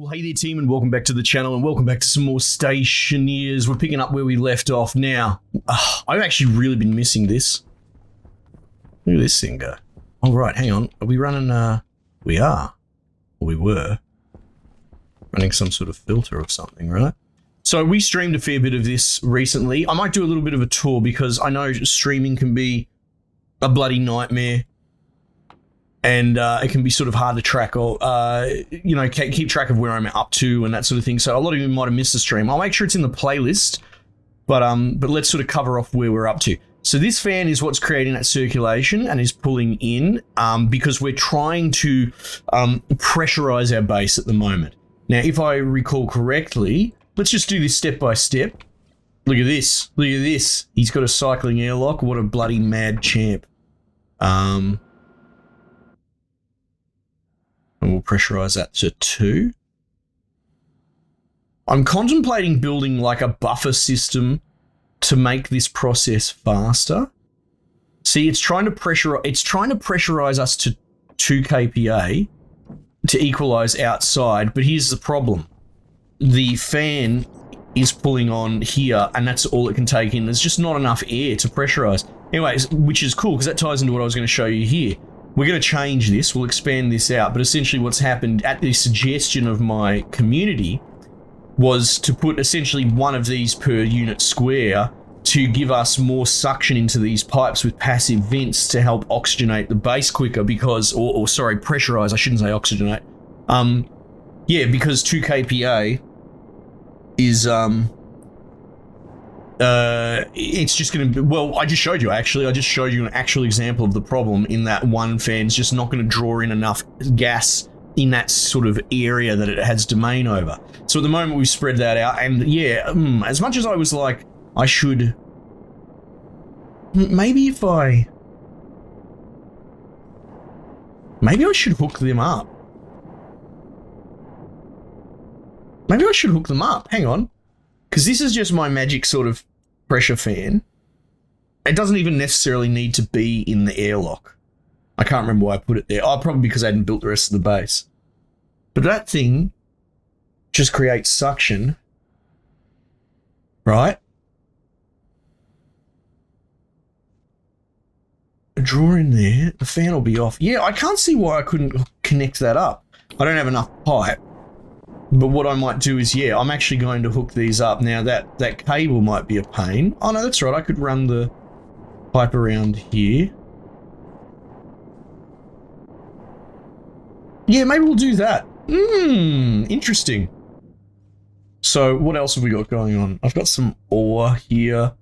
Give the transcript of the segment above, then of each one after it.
Well, hey there team, and welcome back to the channel, and welcome back to some more Stationeers. We're picking up where we left off now. I've actually really been missing this. Look at this thing go. All right, hang on. Are we running, we are, or we were, running some sort of filter or something, right? So we streamed a fair bit of this recently. I might do a little bit of a tour because I know streaming can be a bloody nightmare. And it can be sort of hard to track or, you know, keep track of where I'm up to and that sort of thing. So a lot of you might have missed the stream. I'll make sure it's in the playlist, but let's sort of cover off where we're up to. So this fan is what's creating that circulation and is pulling in because we're trying to pressurize our base at the moment. Now, if I recall correctly, let's just do this step by step. Look at this. Look at this. He's got a cycling airlock. What a bloody mad champ. And we'll pressurize that to 2. I'm contemplating building like a buffer system to make this process faster. See, it's trying to pressurize us to 2 kPa to equalize outside, but here's the problem. The fan is pulling on here, and that's all it can take in. There's just not enough air to pressurize. Anyways, which is cool because that ties into what I was going to show you here. We're going to change this, we'll expand this out, but essentially what's happened at the suggestion of my community was to put essentially one of these per unit square to give us more suction into these pipes with passive vents to help oxygenate the base quicker because, or sorry, pressurize, I shouldn't say oxygenate. Yeah, because 2 kPa is, it's just going to be, well, I just showed you actually. I just showed you an actual example of the problem in that one fan's just not going to draw in enough gas in that sort of area that it has domain over. So at the moment we've spread that out, and yeah, as much as I was like, I should, maybe I should hook them up. Maybe I should hook them up. Hang on. Because this is just my magic sort of pressure fan. It doesn't even necessarily need to be in the airlock. I can't remember why I put it there. Oh, probably because I hadn't built the rest of the base. But that thing just creates suction, right? A drawer in there, the fan will be off. Yeah, I can't see why I couldn't connect that up. I don't have enough pipe. But what I might do is, yeah, I'm actually going to hook these up. Now, that cable might be a pain. Oh, no, that's right. I could run the pipe around here. Yeah, maybe we'll do that. Interesting. So, what else have we got going on? I've got some ore here.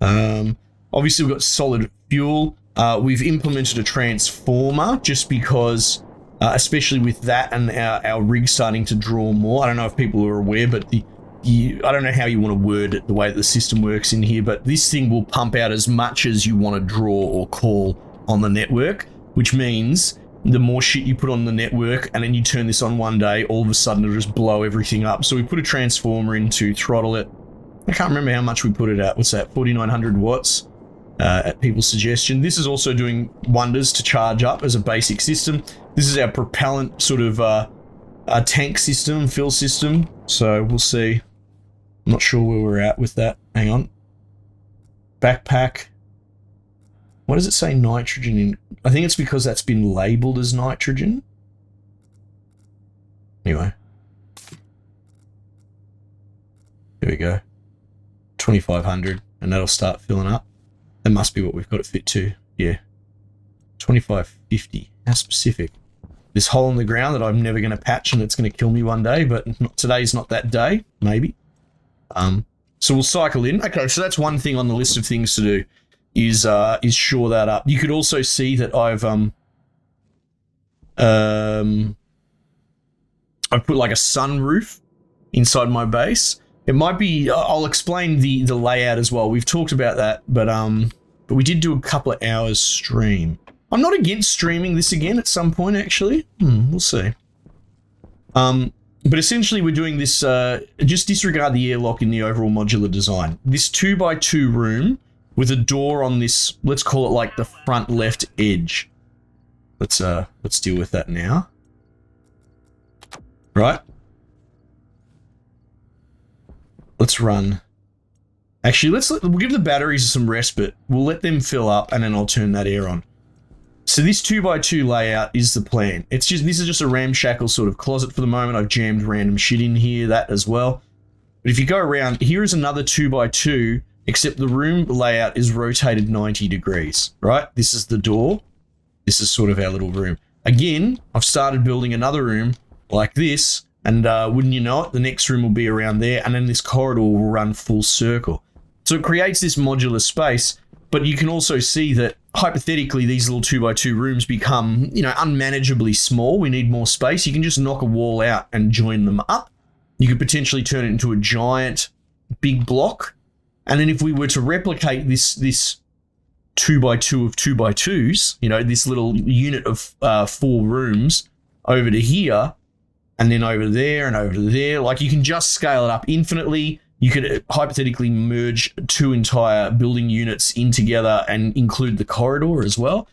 Obviously, we've got solid fuel. We've implemented a transformer just because... especially with that and our rig starting to draw more. I don't know if people are aware, but I don't know how you want to word it, the way that the system works in here, but this thing will pump out as much as you want to draw or call on the network, which means the more shit you put on the network and then you turn this on one day, all of a sudden it'll just blow everything up. So we put a transformer in to throttle it. I can't remember how much we put it at. What's that? 4,900 watts at people's suggestion. This is also doing wonders to charge up as a basic system. This is our propellant sort of tank system, fill system. So we'll see. I'm not sure where we're at with that. Hang on. Backpack. What does it say nitrogen in? I think it's because that's been labeled as nitrogen. Anyway. Here we go. 2,500, and that'll start filling up. That must be what we've got it fit to. Yeah. 2,550. How specific. This hole in the ground that I'm never going to patch and it's going to kill me one day, but today's not that day. Maybe. So we'll cycle in. Okay, so that's one thing on the list of things to do is shore that up. You could also see that I've put like a sunroof inside my base. It might be, I'll explain the layout as well. We've talked about that, but we did do a couple of hours stream. I'm not against streaming this again at some point, actually. We'll see. But essentially we're doing this, just disregard the airlock in the overall modular design. This 2x2 room with a door on this, let's call it like the front left edge. Let's deal with that now. Right? Let's run. Actually, we'll give the batteries some respite. We'll let them fill up and then I'll turn that air on. So this 2x2 layout is the plan. This is just a ramshackle sort of closet for the moment. I've jammed random shit in here, that as well. But if you go around, here is another 2x2, except the room layout is rotated 90 degrees, right? This is the door. This is sort of our little room. Again, I've started building another room like this, and wouldn't you know it, the next room will be around there, and then this corridor will run full circle. So it creates this modular space, but you can also see that hypothetically these little 2x2 rooms become, you know, unmanageably small. We need more space. You can just knock a wall out and join them up. You could potentially turn it into a giant big block. And then if we were to replicate this 2x2 of 2x2s, you know, this little unit of 4 rooms over to here, and then over there and over to there, like you can just scale it up infinitely. You could hypothetically merge 2 entire building units in together and include the corridor as well.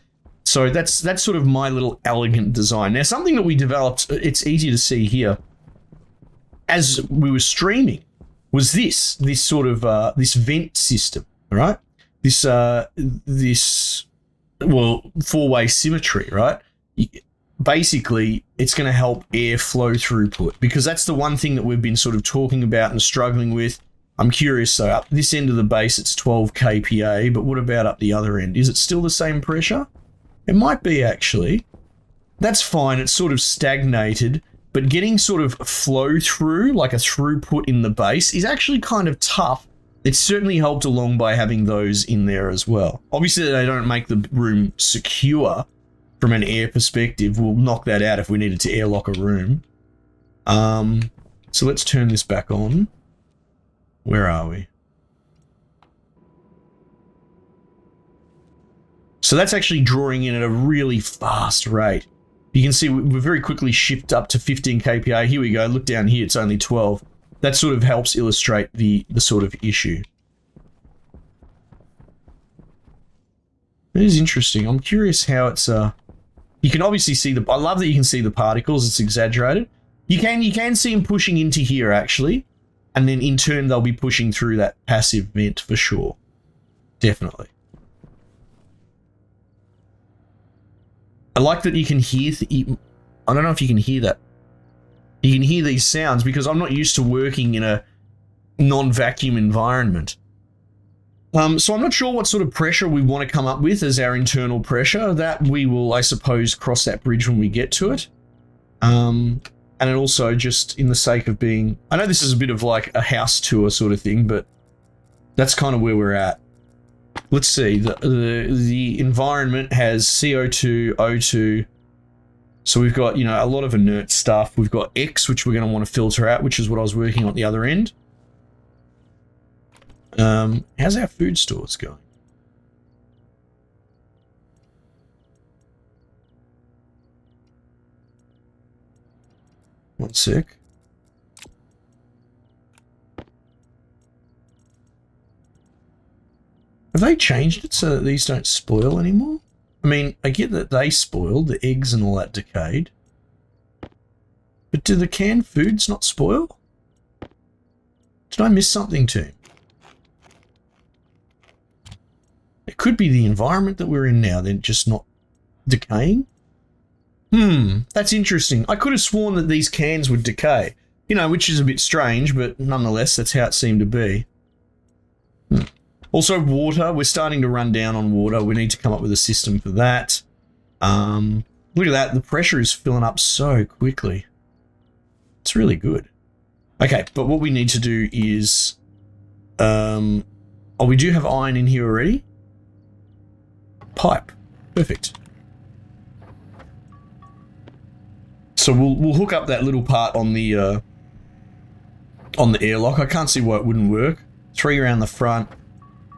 So that's sort of my little elegant design. Now, something that we developed, it's easy to see here, as we were streaming, was this sort of this vent system, right? This 4-way symmetry, right? Basically, it's going to help air flow throughput, because that's the one thing that we've been sort of talking about and struggling with. I'm curious, so up this end of the base, it's 12 kPa, but what about up the other end? Is it still the same pressure? It might be, actually. That's fine, it's sort of stagnated, but getting sort of flow through, like a throughput in the base, is actually kind of tough. It's certainly helped along by having those in there as well. Obviously, they don't make the room secure from an air perspective. We'll knock that out if we needed to airlock a room. So let's turn this back on. Where are we? So that's actually drawing in at a really fast rate. You can see we very quickly shift up to 15 kPa. Here we go. Look down here. It's only 12. That sort of helps illustrate the sort of issue. It is interesting. I'm curious how it's you can obviously see I love that you can see the particles. It's exaggerated. You can see them pushing into here actually, and then in turn they'll be pushing through that passive vent for sure. Definitely. I like that you can hear. I don't know if you can hear that. You can hear these sounds because I'm not used to working in a non-vacuum environment. So I'm not sure what sort of pressure we want to come up with as our internal pressure. That we will, I suppose, cross that bridge when we get to it. And it also just in the sake of being, I know this is a bit of like a house tour sort of thing, but that's kind of where we're at. Let's see, the environment has CO2, O2. So we've got, you know, a lot of inert stuff. We've got X, which we're going to want to filter out, which is what I was working on at the other end. How's our food stores going? One sec. Have they changed it so that these don't spoil anymore? I mean, I get that they spoiled, the eggs and all that decayed. But do the canned foods not spoil? Did I miss something too? It could be the environment that we're in now, then just not decaying. That's interesting. I could have sworn that these cans would decay. You know, which is a bit strange, but nonetheless, that's how it seemed to be. Also, water. We're starting to run down on water. We need to come up with a system for that. Look at that. The pressure is filling up so quickly. It's really good. Okay, but what we need to do is... oh, we do have iron in here already. Pipe. Perfect. So we'll hook up that little part on the airlock. I can't see why it wouldn't work. 3 around the front.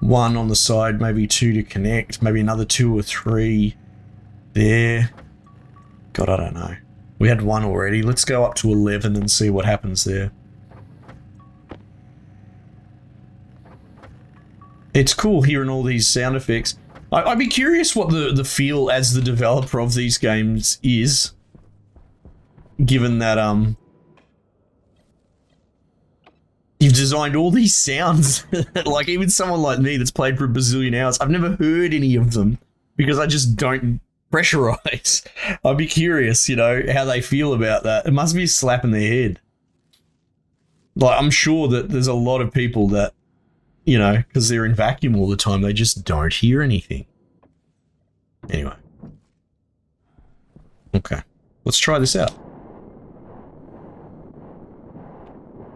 1 on the side, maybe 2 to connect, maybe another 2 or 3 there. God, I don't know. We had 1 already. Let's go up to 11 and see what happens there. It's cool hearing all these sound effects. I'd be curious what the feel as the developer of these games is, given that You've designed all these sounds. Like, even someone like me that's played for a bazillion hours, I've never heard any of them because I just don't pressurize. I'd be curious, you know, how they feel about that. It must be a slap in their head. Like, I'm sure that there's a lot of people that, you know, because they're in vacuum all the time, they just don't hear anything. Anyway. Okay. Let's try this out.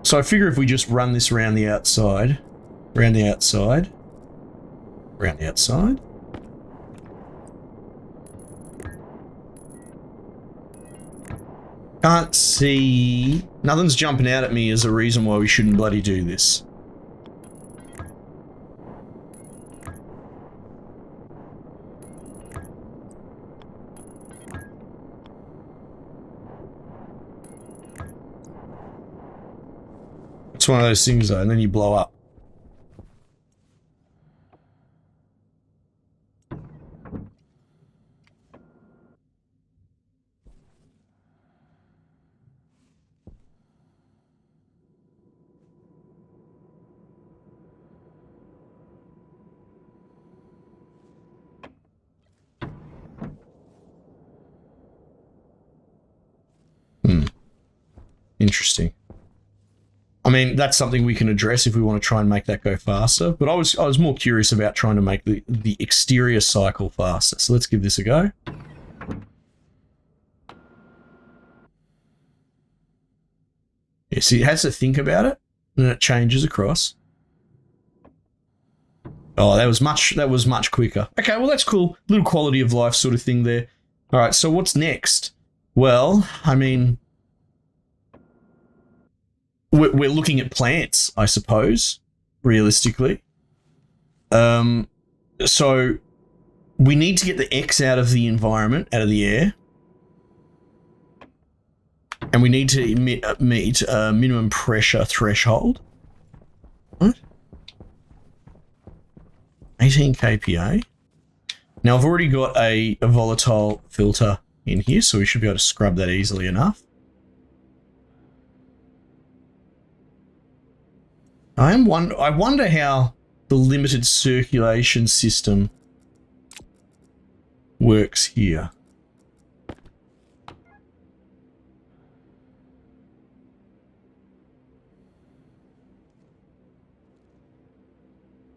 So I figure if we just run this around the outside, around the outside, around the outside. Can't see. Nothing's jumping out at me as a reason why we shouldn't bloody do this. It's one of those things though, and then you blow up. Interesting. I mean, that's something we can address if we want to try and make that go faster. But I was more curious about trying to make the exterior cycle faster. So let's give this a go. Yeah, see, it has to think about it, and then it changes across. Oh, that was much quicker. Okay, well, that's cool. Little quality of life sort of thing there. All right, so what's next? Well, I mean, we're looking at plants, I suppose, realistically. So we need to get the X out of the environment, out of the air. And we need to meet a minimum pressure threshold. What? 18 kPa. Now, I've already got a volatile filter in here, so we should be able to scrub that easily enough. I wonder how the limited circulation system works here.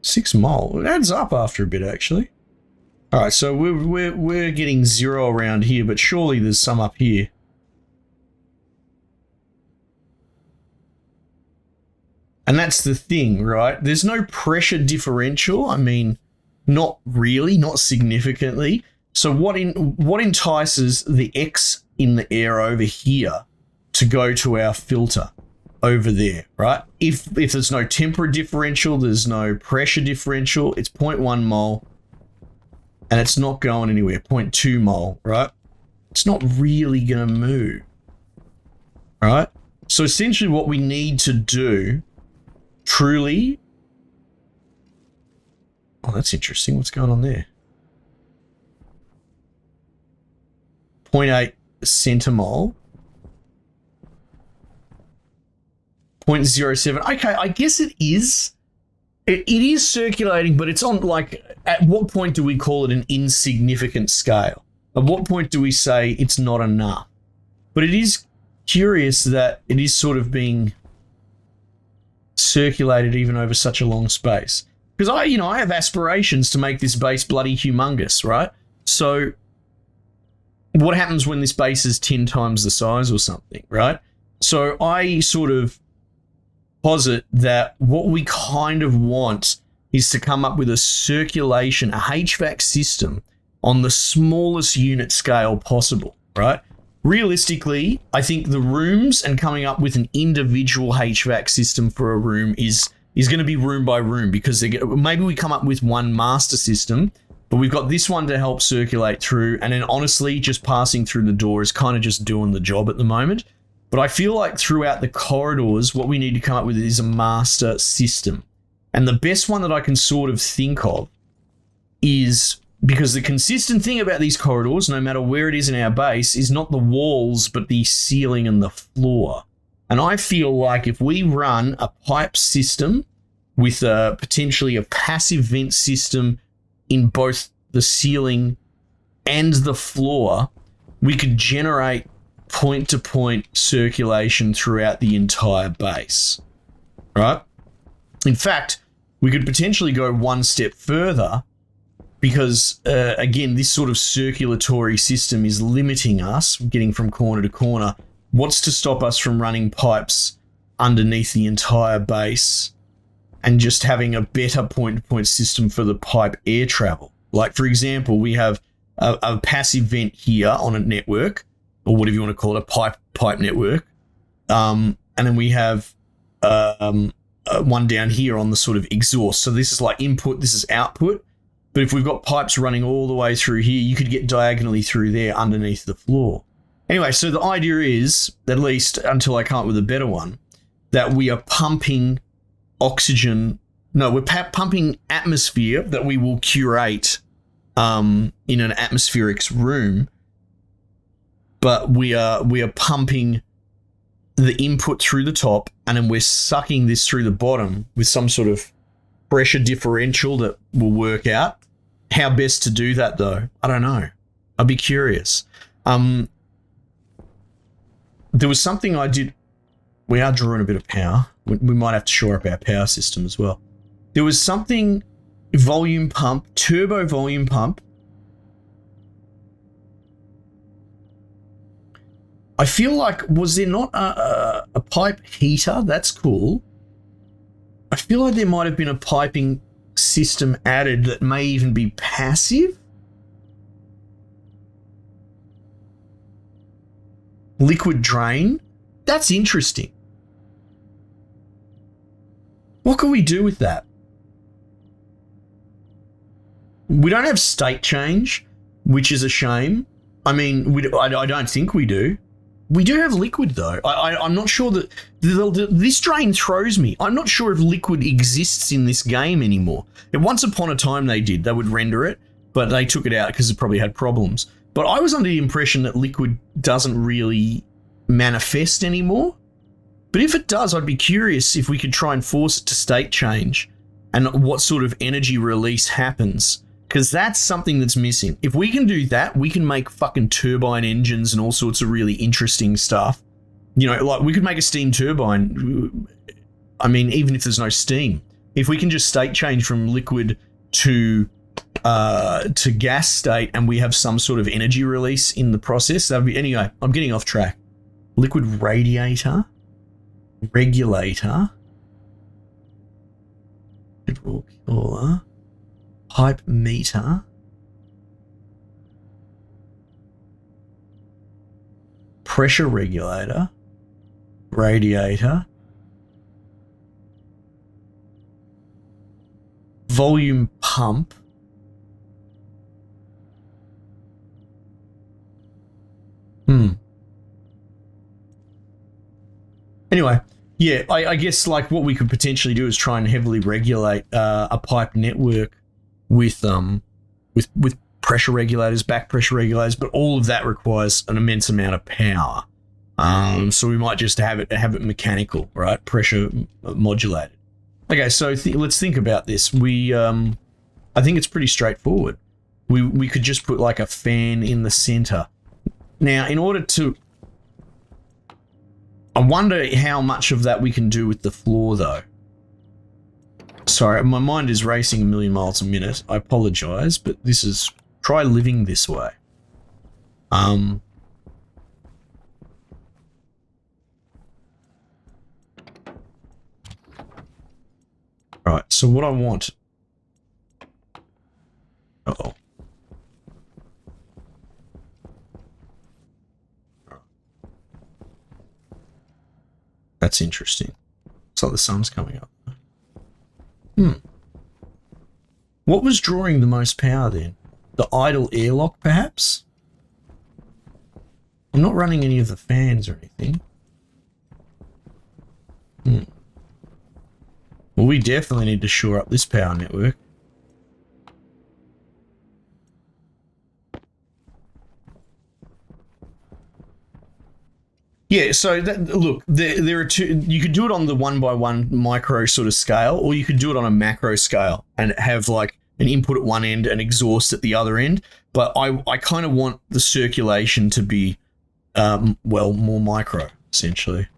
Six mole. It adds up after a bit, actually. All right, so we're getting 0 around here, but surely there's some up here. And that's the thing, right? There's no pressure differential. I mean, not really, not significantly. So what entices the X in the air over here to go to our filter over there, right? If there's no temperature differential, there's no pressure differential, it's 0.1 mole and it's not going anywhere, 0.2 mole, right? It's not really going to move, right? So essentially what we need to do truly... Oh, that's interesting. What's going on there? 0.8 centimole. 0.07. Okay, I guess it is. It is circulating, but it's on, like, at what point do we call it an insignificant scale? At what point do we say it's not enough? But it is curious that it is sort of being circulated even over such a long space. Because I have aspirations to make this base bloody humongous, right? So what happens when this base is 10 times the size or something, right? So I sort of posit that what we kind of want is to come up with a circulation, a HVAC system on the smallest unit scale possible, right? Realistically, I think the rooms and coming up with an individual HVAC system for a room is going to be room by room, because maybe we come up with one master system, but we've got this one to help circulate through, and then honestly, just passing through the door is kind of just doing the job at the moment. But I feel like throughout the corridors, what we need to come up with is a master system. And the best one that I can sort of think of is, because the consistent thing about these corridors, no matter where it is in our base, is not the walls, but the ceiling and the floor. And I feel like if we run a pipe system with potentially a passive vent system in both the ceiling and the floor, we could generate point-to-point circulation throughout the entire base, right? In fact, we could potentially go one step further because, again, this sort of circulatory system is limiting us, getting from corner to corner. What's to stop us from running pipes underneath the entire base and just having a better point-to-point system for the pipe air travel? Like, for example, we have a passive vent here on a network, or whatever you want to call it, a pipe network. And then we have one down here on the sort of exhaust. So this is like input, this is output. But if we've got pipes running all the way through here, you could get diagonally through there underneath the floor. Anyway, so the idea is, at least until I come up with a better one, that we are pumping oxygen. No, we're pumping atmosphere that we will curate in an atmospherics room. But we are pumping the input through the top, and then we're sucking this through the bottom with some sort of pressure differential that will work out. How best to do that, though, I don't know. I'd be curious. There was something I did. We are drawing a bit of power. We might have to shore up our power system as well. There was something, volume pump, turbo volume pump. I feel like, was there not a pipe heater? That's cool. I feel like there might have been a piping system added that may even be passive. Liquid drain. That's interesting. What can we do with that? We don't have state change, which is a shame. I mean, I don't think we do. We do have liquid, though. I'm not sure that... This drain throws me. I'm not sure if liquid exists in this game anymore. Once upon a time they did. They would render it, but they took it out because it probably had problems. But I was under the impression that liquid doesn't really manifest anymore. But if it does, I'd be curious if we could try and force it to state change and what sort of energy release happens. Because that's something that's missing. If we can do that, we can make fucking turbine engines and all sorts of really interesting stuff. You know, like we could make a steam turbine. I mean, even if there's no steam. If we can just state change from liquid to gas state and we have some sort of energy release in the process, that would be... Anyway, I'm getting off track. Liquid radiator. Regulator. Control cooler. Pipe meter. Pressure regulator. Radiator. Volume pump. Anyway, yeah, I guess like what we could potentially do is try and heavily regulate a pipe network with pressure regulators, back pressure regulators, but all of that requires an immense amount of power. So we might just have it mechanical, right? Pressure modulated. Okay, so let's think about this. I think it's pretty straightforward. We could just put like a fan in the center. Now, in order to... I wonder how much of that we can do with the floor, though. Sorry, my mind is racing a million miles a minute. I apologize, but this is... Try living this way. Right, so what I want... Uh-oh. That's interesting. It's like the sun's coming up. What was drawing the most power then? The idle airlock, perhaps? I'm not running any of the fans or anything. Well, we definitely need to shore up this power network. Yeah, so look, there are two. You could do it on the 1x1 micro sort of scale, or you could do it on a macro scale and have like an input at one end and exhaust at the other end. But I kind of want the circulation to be, well, more micro, essentially.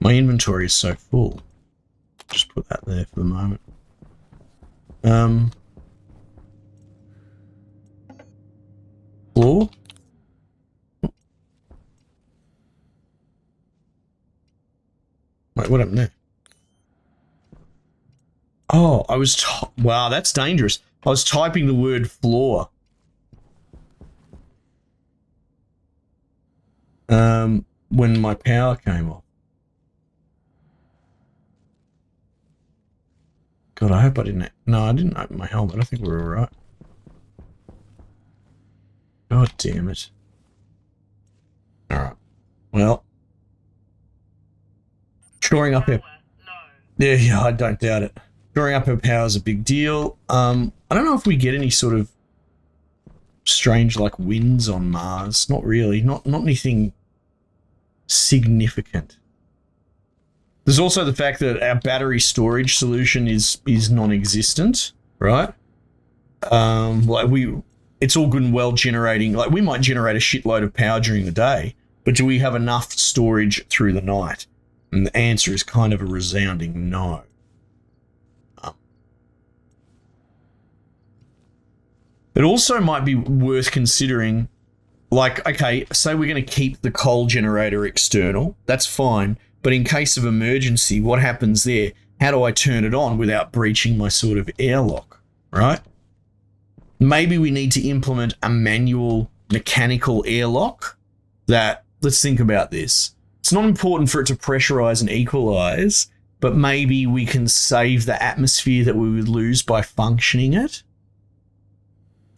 My inventory is so full. Just put that there for the moment. Floor? Wait, what happened there? Oh, I was... Wow, that's dangerous. I was typing the word floor. When my power came off. God, I hope I didn't... No, I didn't open my helmet. I think we're alright. God damn it. Alright. Well. Shoring up our... Yeah, I don't doubt it. Shoring up our power is a big deal. I don't know if we get any sort of strange, like, winds on Mars. Not really. Not anything significant. There's also the fact that our battery storage solution is non-existent, right? It's all good and well generating. Like, we might generate a shitload of power during the day, but do we have enough storage through the night? And the answer is kind of a resounding no. It also might be worth considering, like, okay, say we're going to keep the coal generator external. That's fine. But in case of emergency, what happens there? How do I turn it on without breaching my sort of airlock, right? Maybe we need to implement a manual mechanical airlock that, let's think about this. It's not important for it to pressurize and equalize, but maybe we can save the atmosphere that we would lose by functioning it.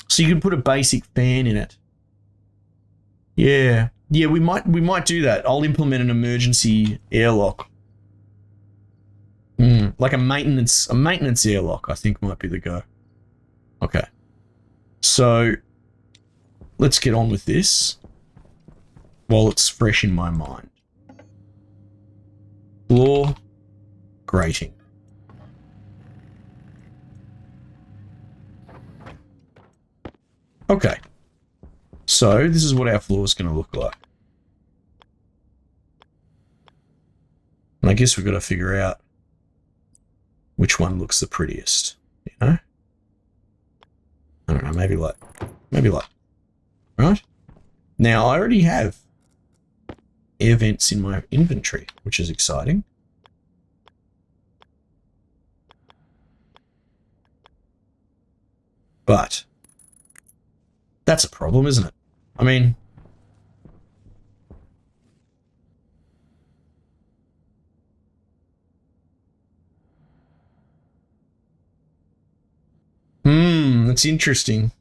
So you can put a basic fan in it. Yeah. Yeah, we might do that. I'll implement an emergency airlock. Like a maintenance airlock, I think might be the go. Okay. So let's get on with this while it's fresh in my mind. Floor grating. Okay. So this is what our floor is going to look like. And I guess we've got to figure out which one looks the prettiest, you know? I don't know, maybe like, right? Now I already have air vents in my inventory, which is exciting. But that's a problem, isn't it? I mean, that's interesting.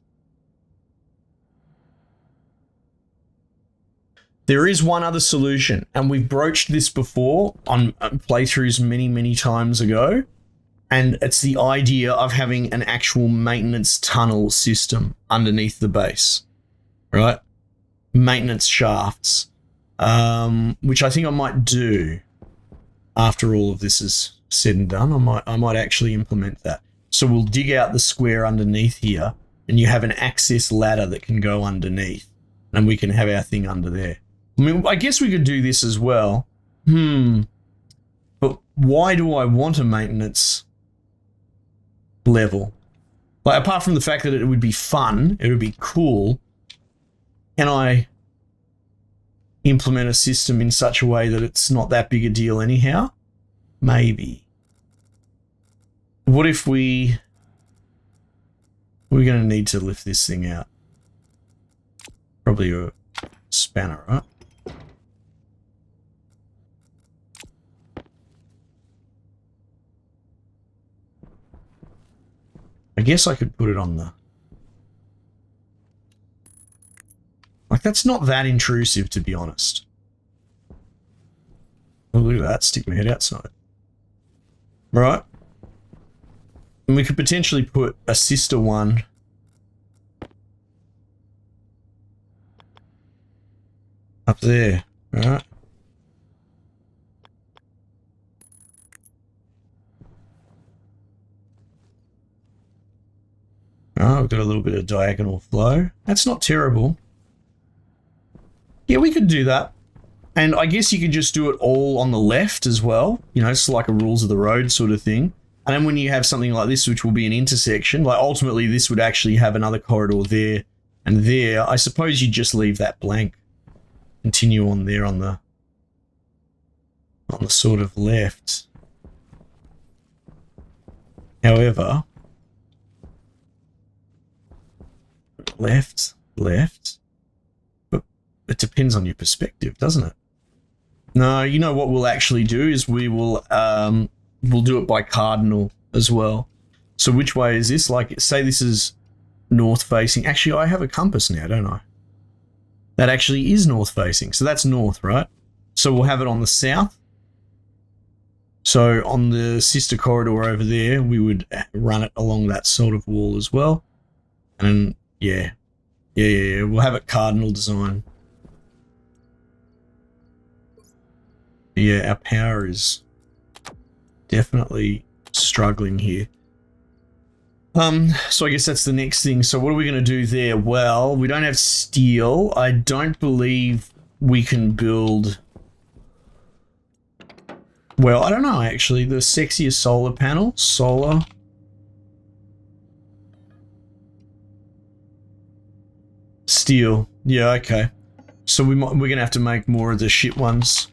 There is one other solution, and we've broached this before on playthroughs many times ago, and it's the idea of having an actual maintenance tunnel system underneath the base, right? Maintenance shafts, which I think I might do after all of this is said and done. I might actually implement that. So we'll dig out the square underneath here, and you have an access ladder that can go underneath, and we can have our thing under there. I mean, I guess we could do this as well. But why do I want a maintenance level? Like, apart from the fact that it would be fun, it would be cool, can I implement a system in such a way that it's not that big a deal anyhow? Maybe. What if we're going to need to lift this thing out? Probably a spanner, right? I guess I could put it on the... Like, that's not that intrusive, to be honest. Oh, look at that. Stick my head outside. Right? And we could potentially put a sister one up there, right? Oh, we've got a little bit of diagonal flow. That's not terrible. Yeah, we could do that. And I guess you could just do it all on the left as well. You know, it's like a rules of the road sort of thing. And then when you have something like this, which will be an intersection, like ultimately this would actually have another corridor there and there. I suppose you just leave that blank. Continue on there on the sort of left. However, left, but it depends on your perspective, doesn't it? No, you know what we'll actually do is we will we'll do it by cardinal as well. So which way is this? Like, say this is north facing. Actually, I have a compass now, don't I? That actually is north facing. So that's north, right? So we'll have it on the south. So on the sister corridor over there, we would run it along that sort of wall as well. And yeah. We'll have it cardinal design. Yeah, our power is definitely struggling here. So I guess that's the next thing. So what are we going to do there? Well, we don't have steel. I don't believe we can build... Well, I don't know, actually. The sexiest solar panel. Solar. Steel. Yeah, okay. So we're going to have to make more of the shit ones.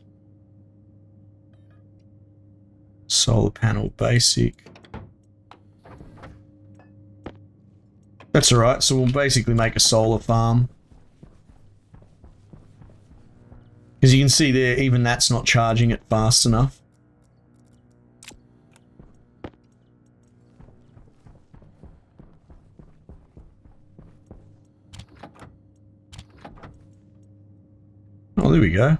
Solar panel basic. That's alright, so we'll basically make a solar farm. Because you can see there, even that's not charging it fast enough. Oh, there we go.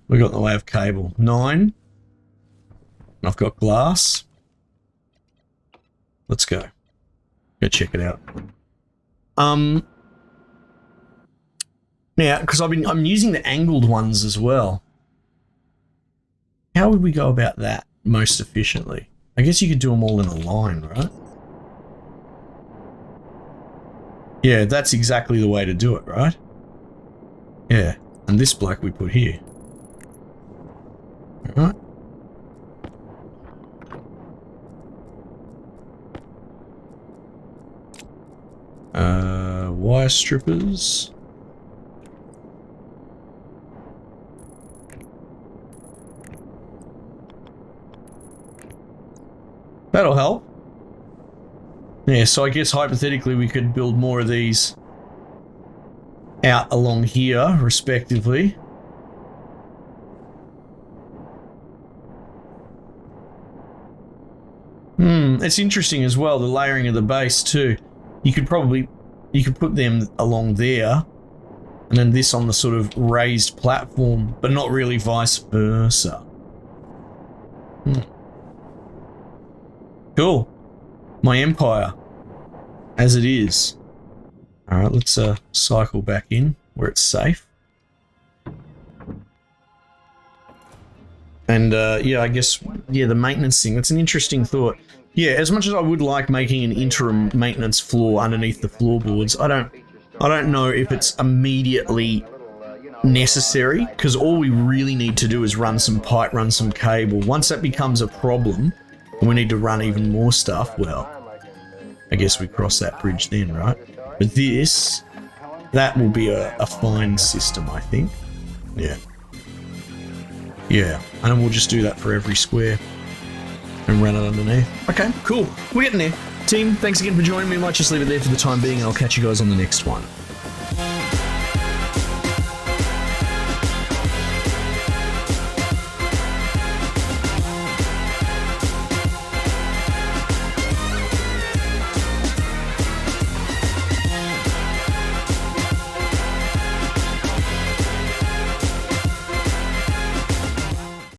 We got in the way of cable. 9. And I've got glass. Let's go. Go check it out. Now, because I'm using the angled ones as well. How would we go about that most efficiently? I guess you could do them all in a line, right? Yeah, that's exactly the way to do it, right? Yeah, and this bloke we put here. Alright. Wire strippers. That'll help. Yeah, so I guess hypothetically we could build more of these out along here, respectively. It's interesting as well, the layering of the base too. You could put them along there, and then this on the sort of raised platform, but not really vice versa. Cool. My empire, as it is. Alright, let's cycle back in where it's safe. And yeah, I guess, yeah, the maintenance thing, that's an interesting thought. Yeah, as much as I would like making an interim maintenance floor underneath the floorboards, I don't know if it's immediately necessary, because all we really need to do is run some pipe, run some cable. Once that becomes a problem, and we need to run even more stuff, well, I guess we cross that bridge then, right? But this, that will be a fine system, I think. Yeah. Yeah, and then we'll just do that for every square and run it underneath. Okay, cool. We're getting there. Team, thanks again for joining me. I might just leave it there for the time being, and I'll catch you guys on the next one.